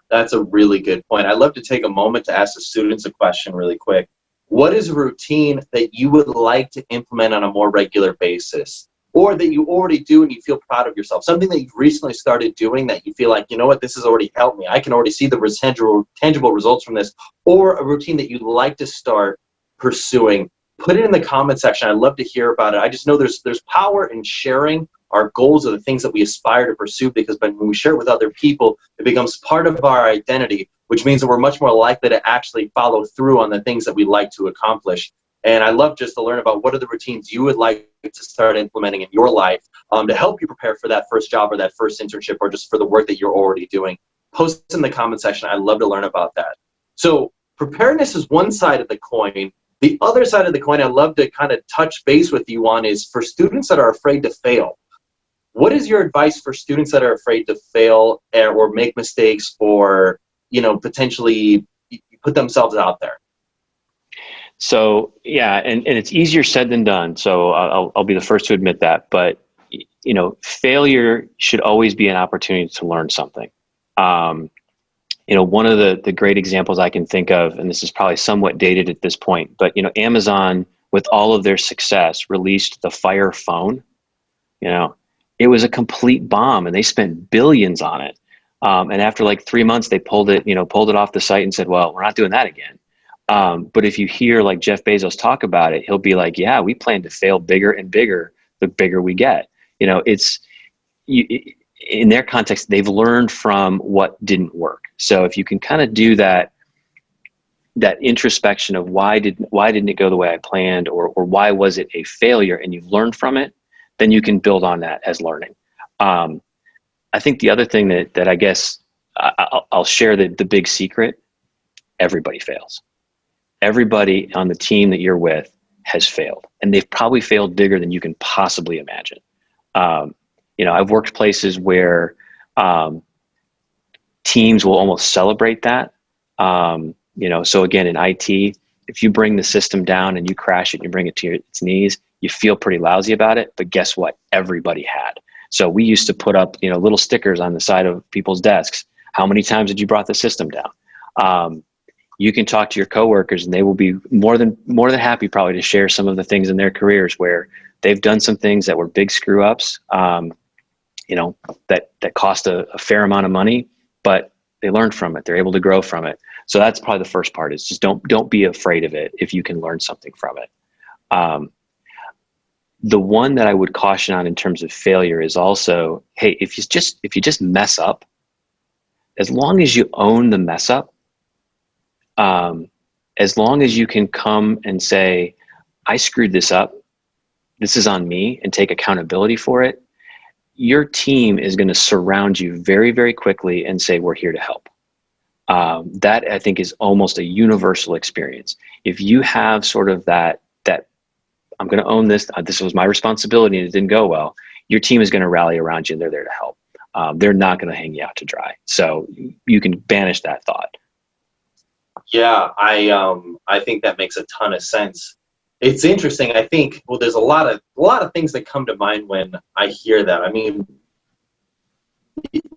That's a really good point. I'd love to take a moment to ask the students a question really quick. What is a routine that you would like to implement on a more regular basis, or that you already do and you feel proud of yourself? Something that you've recently started doing that you feel like, this has already helped me. I can already see the tangible results from this. Or a routine that you'd like to start pursuing. Put it in the comment section. I'd love to hear about it. I just know there's power in sharing our goals or the things that we aspire to pursue, because when we share it with other people, it becomes part of our identity, which means that we're much more likely to actually follow through on the things that we like to accomplish. And I love just to learn about what are the routines you would like to start implementing in your life to help you prepare for that first job or that first internship, or just for the work that you're already doing. Post in the comment section. I'd love to learn about that. So preparedness is one side of the coin. The other side of the coin I'd love to kind of touch base with you on is for students that are afraid to fail. What is your advice for students that are afraid to fail or make mistakes, or potentially put themselves out there? So yeah, and it's easier said than done. So I'll be the first to admit that. But failure should always be an opportunity to learn something. One of the great examples I can think of, and this is probably somewhat dated at this point, but Amazon, with all of their success, released the Fire phone. It was a complete bomb, and they spent billions on it. And after like 3 months, they pulled it off the site and said, "Well, we're not doing that again." But if you hear like Jeff Bezos talk about it, he'll be like, "Yeah, we plan to fail bigger and bigger the bigger we get." In their context, they've learned from what didn't work. So if you can kind of do that introspection of why didn't it go the way I planned, or why was it a failure, and you've learned from it, then you can build on that as learning. I think the other thing that I guess I'll share the big secret: everybody fails. Everybody on the team that you're with has failed, and they've probably failed bigger than you can possibly imagine. I've worked places where teams will almost celebrate that. So again, in IT, if you bring the system down and you crash it and you bring it to its knees, you feel pretty lousy about it. But guess what? Everybody had. So we used to put up, little stickers on the side of people's desks. How many times did you brought the system down? You can talk to your coworkers, and they will be more than happy probably to share some of the things in their careers where they've done some things that were big screw ups, that cost a fair amount of money, but They learn from it. They're able to grow from it. So that's probably the first part, is just don't be afraid of it if you can learn something from it. The one that I would caution on in terms of failure is also, hey, if you just mess up, as long as you own the mess up, as long as you can come and say, I screwed this up, this is on me, and take accountability for it, your team is going to surround you very, very quickly and say, we're here to help. That, I think, is almost a universal experience. If you have sort of that I'm going to own this, this was my responsibility and it didn't go well, your team is going to rally around you and they're there to help. They're not going to hang you out to dry. So you can banish that thought. Yeah, I think that makes a ton of sense. It's interesting. I think, well, there's a lot of things that come to mind when I hear that. I mean,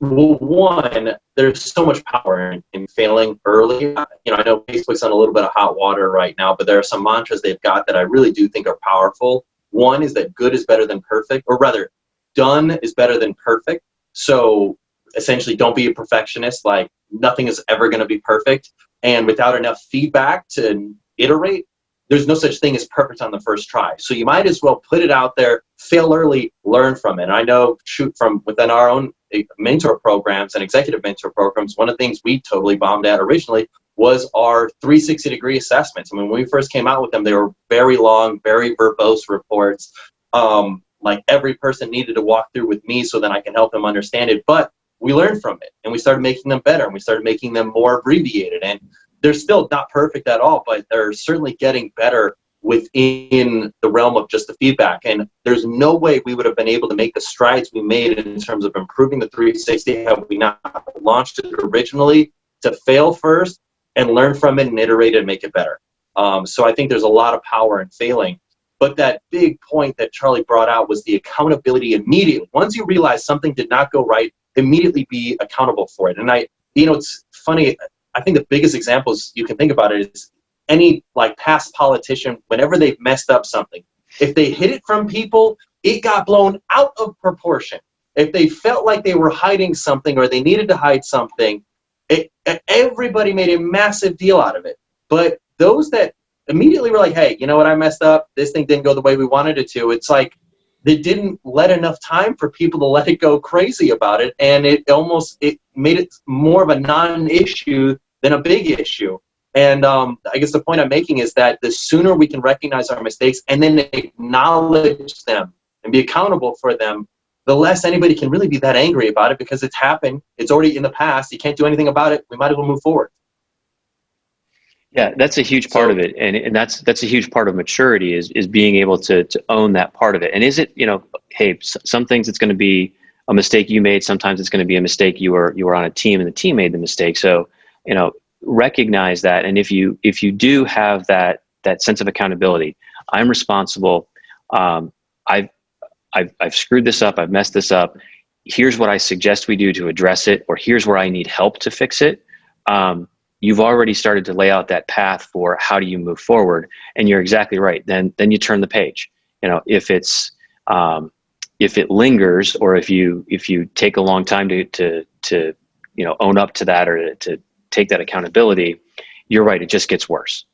well, one, there's so much power in failing early. You know, I know Facebook's on a little bit of hot water right now, but there are some mantras they've got that I really do think are powerful. One is that good is better than perfect, or rather, done is better than perfect. So essentially, don't be a perfectionist. Like, nothing is ever going to be perfect. And without enough feedback to iterate, there's no such thing as perfect on the first try. So you might as well put it out there, fail early, learn from it. And I know, from within our own mentor programs and executive mentor programs, one of the things we totally bombed at originally was our 360-degree assessments. I mean, when we first came out with them, they were very long, very verbose reports. Like, every person needed to walk through with me so that I can help them understand it. But we learned from it, and we started making them better, and we started making them more abbreviated. And they're still not perfect at all, but they're certainly getting better within the realm of just the feedback. And there's no way we would have been able to make the strides we made in terms of improving the 360 had we not launched it originally to fail first and learn from it and iterate it and make it better. So I think there's a lot of power in failing. But that big point that Charlie brought out was the accountability immediately. Once you realize something did not go right, immediately be accountable for it. And it's funny, I think the biggest examples you can think about it is any past politician, whenever they've messed up something, if they hid it from people, it got blown out of proportion. If they felt like they were hiding something or they needed to hide something, everybody made a massive deal out of it. But those that immediately were like, hey, you know what, I messed up, this thing didn't go the way we wanted it to, it's like they didn't let enough time for people to let it go crazy about it, and it made it more of a non-issue than a big issue. And I guess the point I'm making is that the sooner we can recognize our mistakes and then acknowledge them and be accountable for them, the less anybody can really be that angry about it, because it's happened, it's already in the past, you can't do anything about it, we might as well move forward. Yeah, that's a huge part of it, and that's a huge part of maturity is being able to own that part of it. And is it, hey, some things it's going to be a mistake you made, sometimes it's going to be a mistake you were on a team and the team made the mistake. So recognize that, and if you do have that sense of accountability, I'm responsible. I've screwed this up, I've messed this up. Here's what I suggest we do to address it, or here's where I need help to fix it. You've already started to lay out that path for how do you move forward, and you're exactly right. Then you turn the page. If it lingers, or if you take a long time to own up to that, or to take that accountability, you're right. It just gets worse.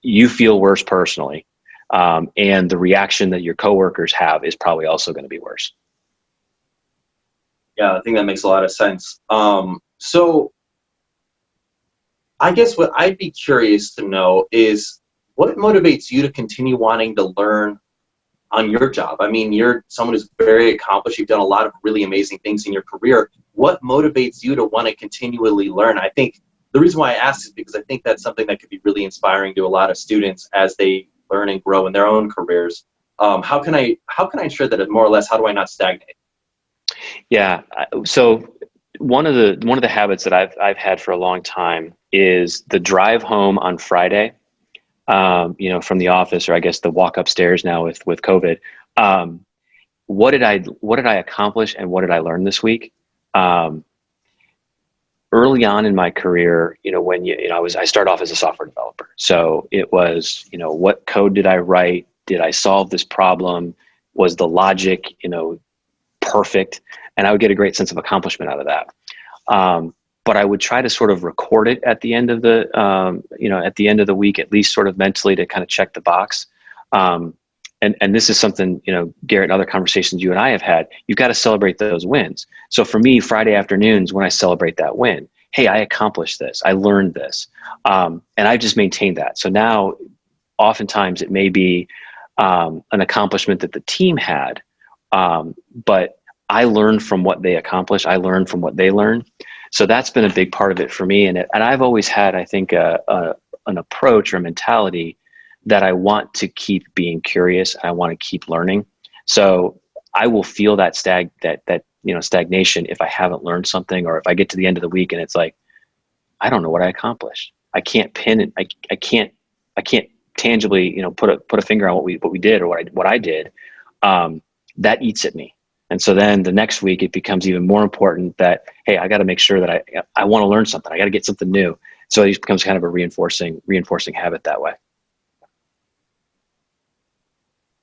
You feel worse personally, and the reaction that your coworkers have is probably also going to be worse. Yeah, I think that makes a lot of sense. So I guess what I'd be curious to know is what motivates you to continue wanting to learn on your job? I mean, you're someone who's very accomplished. You've done a lot of really amazing things in your career. What motivates you to want to continually learn? I think the reason why I ask is because I think that's something that could be really inspiring to a lot of students as they learn and grow in their own careers. How can I ensure that more or less, how do I not stagnate? Yeah. So one of the habits that I've had for a long time is the drive home on Friday, from the office, or I guess the walk upstairs now with COVID. What did I accomplish, and what did I learn this week? Early on in my career, I started off as a software developer. So it was, what code did I write? Did I solve this problem? Was the logic, perfect? And I would get a great sense of accomplishment out of that. but I would try to sort of record it at the end of the, at the end of the week, at least sort of mentally to kind of check the box. And this is something, Garrett, and other conversations you and I have had, you've got to celebrate those wins. So for me, Friday afternoons, when I celebrate that win, hey, I accomplished this, I learned this. And I just maintained that. So now oftentimes it may be an accomplishment that the team had, but I learned from what they accomplished. I learned from what they learned. So that's been a big part of it for me. And I've always had, I think, an approach or mentality that I want to keep being curious. I want to keep learning. So I will feel that stagnation if I haven't learned something, or if I get to the end of the week and it's like, I don't know what I accomplished. I can't pin it. I can't tangibly, put a finger on what we did or what I did. That eats at me. And so then the next week it becomes even more important that, hey, I got to make sure that I want to learn something. I got to get something new. So it becomes kind of a reinforcing habit that way.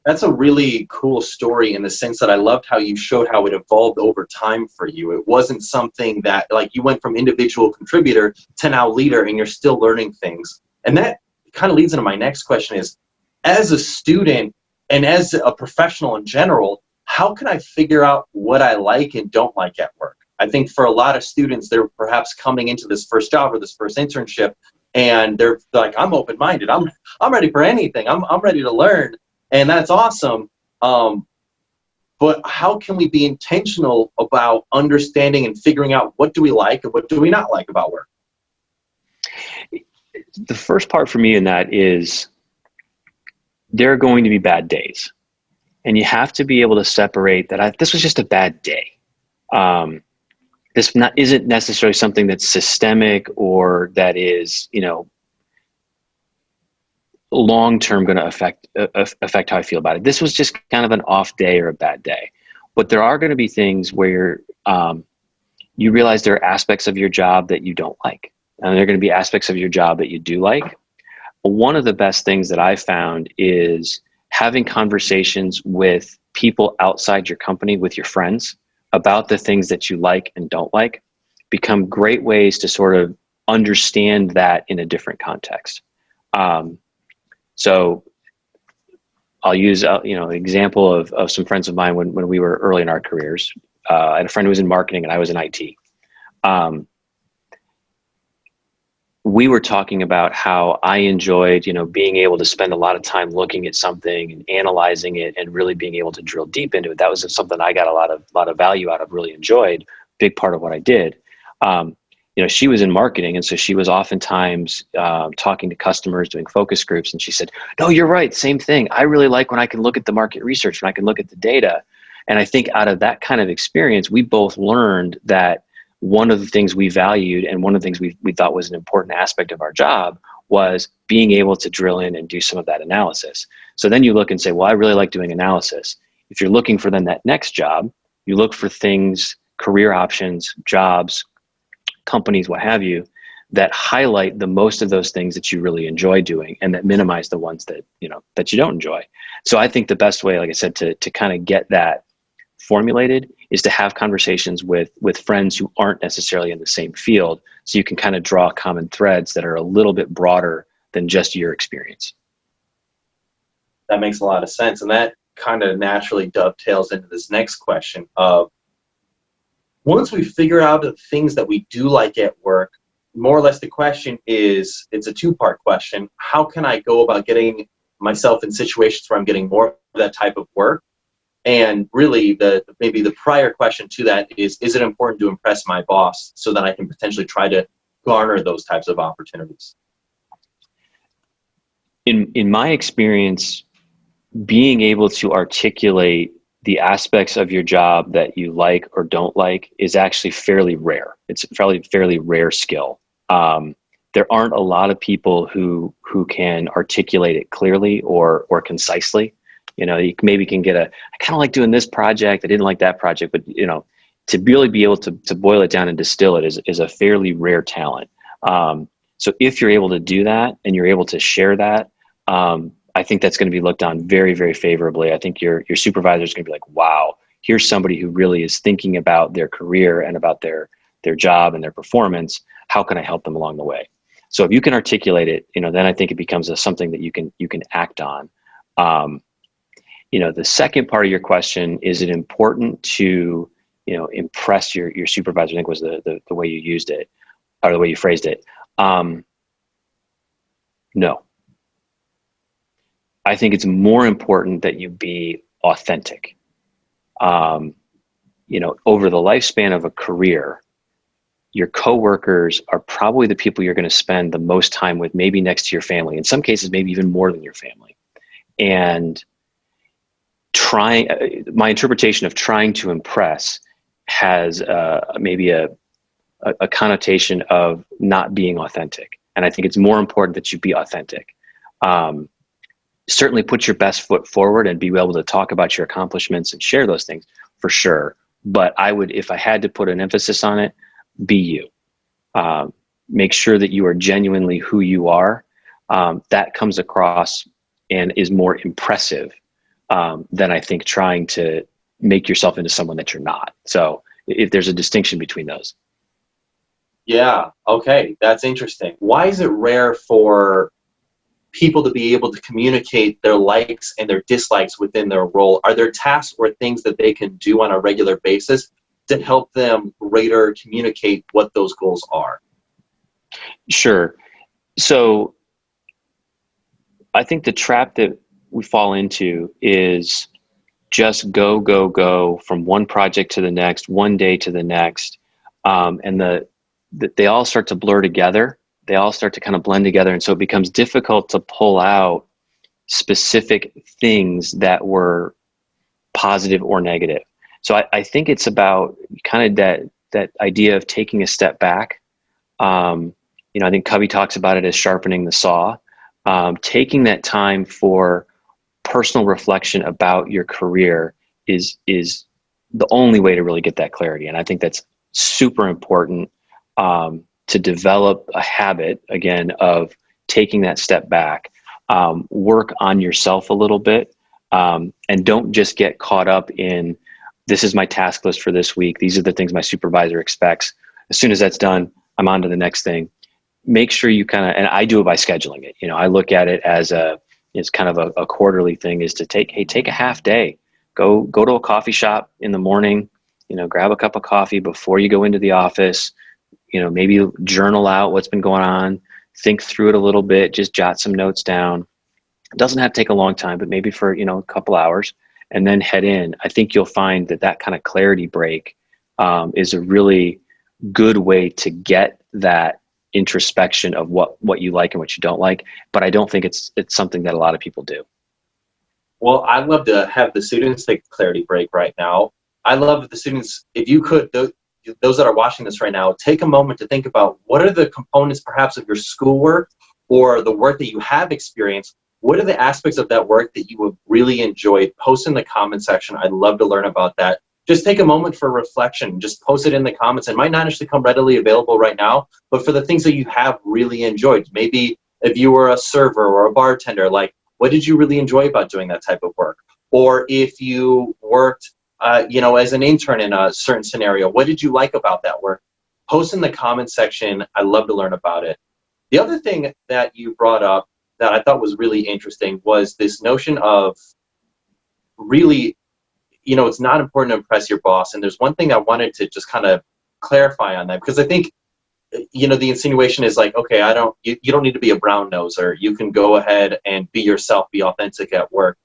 That's a really cool story in the sense that I loved how you showed how it evolved over time for you. It wasn't something that, like, you went from individual contributor to now leader, and you're still learning things. And that kind of leads into my next question is, as a student and as a professional in general, how can I figure out what I like and don't like at work? I think for a lot of students, they're perhaps coming into this first job or this first internship, and they're like, I'm open-minded. I'm ready for anything. I'm ready to learn. And that's awesome. But how can we be intentional about understanding and figuring out what do we like and what do we not like about work? The first part for me in that is there are going to be bad days. And you have to be able to separate that this was just a bad day. This isn't necessarily something that's systemic or that is, long-term going to affect how I feel about it. This was just kind of an off day or a bad day. But there are going to be things where you realize there are aspects of your job that you don't like. And there are going to be aspects of your job that you do like. One of the best things that I've found is having conversations with people outside your company, with your friends, about the things that you like and don't like, become great ways to sort of understand that in a different context. So I'll use an example of some friends of mine when we were early in our careers. I had a friend who was in marketing and I was in IT. We were talking about how I enjoyed, being able to spend a lot of time looking at something and analyzing it and really being able to drill deep into it. That was something I got a lot of value out of, really enjoyed, big part of what I did. She was in marketing, and so she was oftentimes talking to customers, doing focus groups, and she said, no, you're right, same thing. I really like when I can look at the market research, when I can look at the data. And I think out of that kind of experience, we both learned that one of the things we valued and one of the things we thought was an important aspect of our job was being able to drill in and do some of that analysis. So then you look and say, well, I really like doing analysis. If you're looking for then that next job, you look for things, career options, jobs, companies, what have you, that highlight the most of those things that you really enjoy doing and that minimize the ones that you don't enjoy. So I think the best way, like I said, to kind of get that formulated is to have conversations with friends who aren't necessarily in the same field, so you can kind of draw common threads that are a little bit broader than just your experience. That makes a lot of sense. And that kind of naturally dovetails into this next question of, once we figure out the things that we do like at work, more or less the question is, it's a two-part question. How can I go about getting myself in situations where I'm getting more of that type of work? And really, maybe the prior question to that is it important to impress my boss so that I can potentially try to garner those types of opportunities? In my experience, being able to articulate the aspects of your job that you like or don't like is actually fairly rare. It's a fairly rare skill. There aren't a lot of people who can articulate it clearly or concisely. You maybe can get I kind of like doing this project, I didn't like that project, but to really be able to boil it down and distill it is a fairly rare talent. So if you're able to do that and you're able to share that, I think that's going to be looked on very, very favorably. I think your supervisor is going to be like, wow, here's somebody who really is thinking about their career and about their their job and their performance, how can I help them along the way? So if you can articulate it, then I think it becomes something that you can act on. The second part of your question, is it important to, impress your supervisor? I think was the way you used it, or the way you phrased it. No. I think it's more important that you be authentic. Over the lifespan of a career, your coworkers are probably the people you're going to spend the most time with, maybe next to your family. In some cases, maybe even more than your family. And my interpretation of trying to impress has maybe a connotation of not being authentic. And I think it's more important that you be authentic. Certainly put your best foot forward and be able to talk about your accomplishments and share those things, for sure. But I would, if I had to put an emphasis on it, be you. Make sure that you are genuinely who you are. That comes across and is more impressive than I think trying to make yourself into someone that you're not. So if there's a distinction between those. Yeah, okay, that's interesting. Why is it rare for people to be able to communicate their likes and their dislikes within their role? Are there tasks or things that they can do on a regular basis to help them greater communicate what those goals are? Sure. So I think the trap that we fall into is just go from one project to the next, one day to the next. And they all start to blur together. They all start to kind of blend together. And so it becomes difficult to pull out specific things that were positive or negative. So I think it's about kind of that idea of taking a step back. I think Covey talks about it as sharpening the saw. Taking that time for personal reflection about your career is the only way to really get that clarity. And I think that's super important to develop a habit, again, of taking that step back. Work on yourself a little bit, and don't just get caught up in, this is my task list for this week. These are the things my supervisor expects. As soon as that's done, I'm on to the next thing. Make sure you and I do it by scheduling it. I look at it as it's kind of a quarterly thing, is to take a half day, go to a coffee shop in the morning, grab a cup of coffee before you go into the office, maybe journal out what's been going on, think through it a little bit, just jot some notes down. It doesn't have to take a long time, but maybe for, a couple hours, and then head in. I think you'll find that kind of clarity break is a really good way to get that introspection of what you like and what you don't like. But I don't think it's something that a lot of people do. Well, I'd love to have the students take a clarity break right now. I love that the students, if you could, those that are watching this right now, take a moment to think about what are the components perhaps of your schoolwork or the work that you have experienced. What are the aspects of that work that you have really enjoyed? Post in the comment section. I'd love to learn about that. Just take a moment for reflection. Just post it in the comments. It might not actually come readily available right now, but for the things that you have really enjoyed, maybe if you were a server or a bartender, like, what did you really enjoy about doing that type of work? Or if you worked, as an intern in a certain scenario, what did you like about that work? Post in the comment section. I love to learn about it. The other thing that you brought up that I thought was really interesting was this notion of really, it's not important to impress your boss. And there's one thing I wanted to just kind of clarify on that, because I think, the insinuation is like, okay, you don't need to be a brown noser. You can go ahead and be yourself, be authentic at work.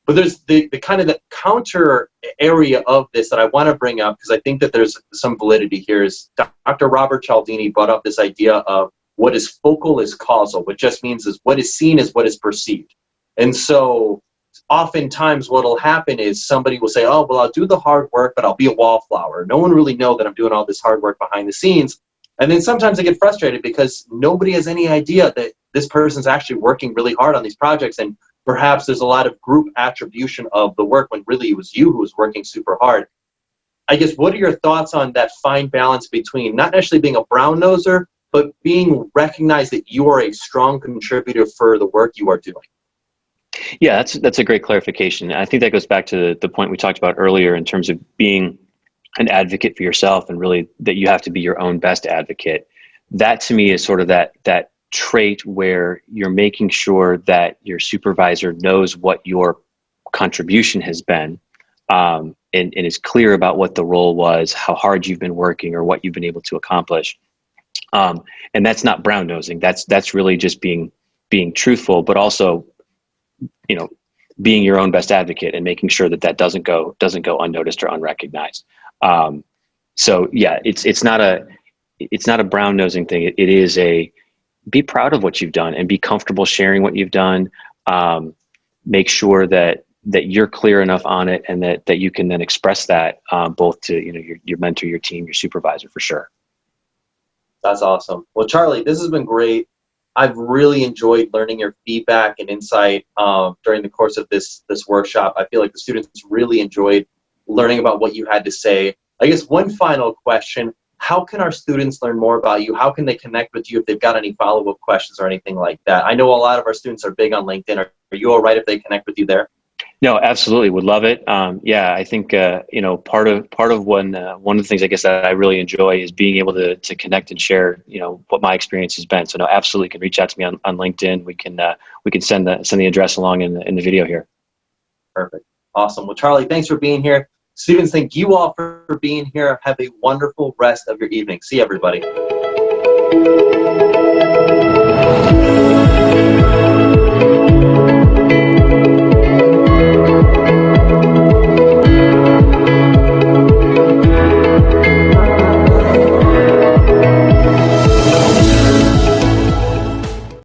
But there's the kind of the counter area of this that I want to bring up, because I think that there's some validity here, is Dr. Robert Cialdini brought up this idea of what is focal is causal, which just means is what is seen is what is perceived. And so oftentimes what will happen is somebody will say, oh, well, I'll do the hard work, but I'll be a wallflower. No one really know that I'm doing all this hard work behind the scenes. And then sometimes I get frustrated because nobody has any idea that this person's actually working really hard on these projects. And perhaps there's a lot of group attribution of the work when really it was you who was working super hard. I guess, what are your thoughts on that fine balance between not necessarily being a brown noser, but being recognized that you are a strong contributor for the work you are doing? Yeah, that's a great clarification. I think that goes back to the point we talked about earlier in terms of being an advocate for yourself, and really that you have to be your own best advocate. That to me is sort of that trait where you're making sure that your supervisor knows what your contribution has been, and is clear about what the role was, how hard you've been working, or what you've been able to accomplish. And that's not brown nosing. That's really just being truthful, but also, being your own best advocate and making sure that doesn't go unnoticed or unrecognized. So yeah, it's not a brown nosing thing. It is be proud of what you've done and be comfortable sharing what you've done. Make sure that you're clear enough on it, and that you can then express that both to your mentor, your team, your supervisor, for sure. That's awesome. Well, Charlie, this has been great. I've really enjoyed learning your feedback and insight during the course of this workshop. I feel like the students really enjoyed learning about what you had to say. I guess one final question: how can our students learn more about you? How can they connect with you if they've got any follow-up questions or anything like that? I know a lot of our students are big on LinkedIn. Are you all right if they connect with you there? No, absolutely. Would love it. Yeah, I think, part of one of the things, I guess, that I really enjoy is being able to connect and share, what my experience has been. So no, absolutely can reach out to me on LinkedIn. We can send the address along in the video here. Perfect. Awesome. Well, Charlie, thanks for being here. Students, thank you all for being here. Have a wonderful rest of your evening. See everybody.